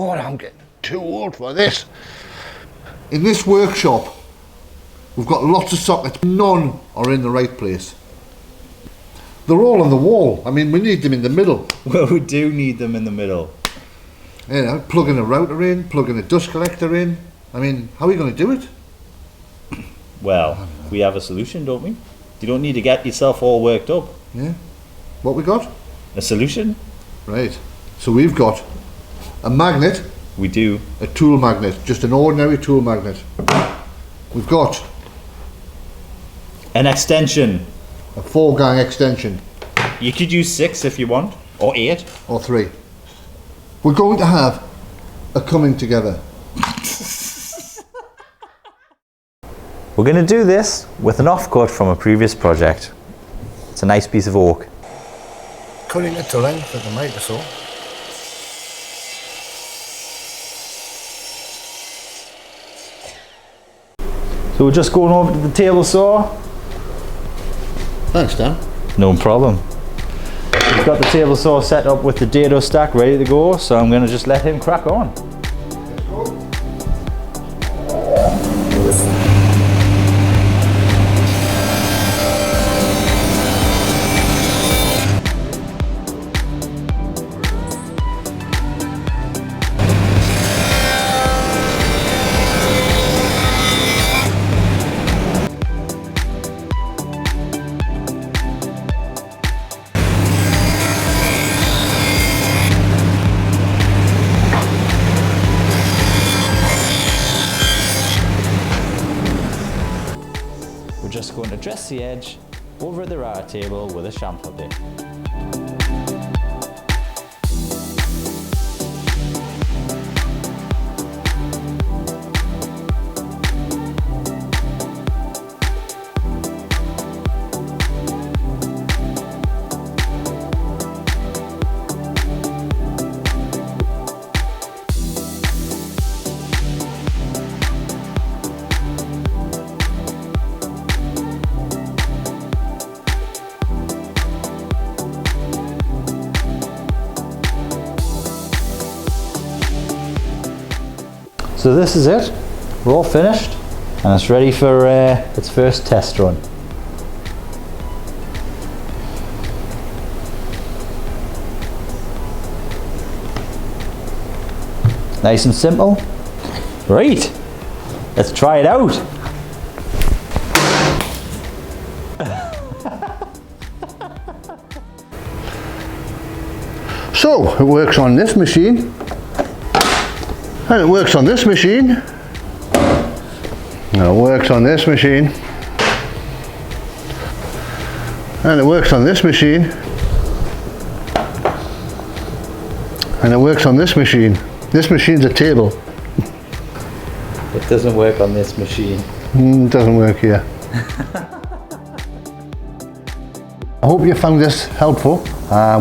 God, I'm getting too old for this. In this workshop, we've got lots of sockets. None are in the right place. They're all on the wall. I mean, we need them in the middle. Well, we do need them in the middle. You know, plugging a router in, plugging a dust collector in. I mean, how are you going to do it? Well, we have a solution, don't we? You don't need to get yourself all worked up. Yeah. What we got? A solution? Right. So we've got a magnet. We do. A tool magnet. Just an ordinary tool magnet. We've got An extension. a 4-gang extension. You could use 6 if you want, or 8. Or 3. We're going to have a coming together. We're going to do this with an offcut from a previous project. It's a nice piece of oak. Cutting it to length at the miter saw. So we're just going over to the table saw. Thanks, Dan. No problem. We've got the table saw set up with the dado stack ready to go, so I'm going to just let him crack on. We're just going to dress the edge over the router table with a chamfer bit. So this is it, we're all finished and it's ready for its first test run. Nice and simple. Right, let's try it out. So, it works on this machine. And it works on this machine. And it works on this machine. And it works on this machine. And it works on this machine. This machine's a table. It doesn't work on this machine. It doesn't work here. I hope you found this helpful.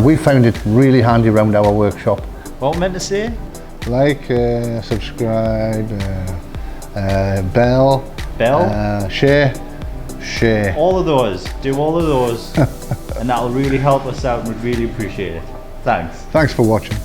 We found it really handy around our workshop. What meant to say? Like, subscribe, bell, share. All of those, do all of those and that'll really help us out and we'd really appreciate it. Thanks. Thanks for watching.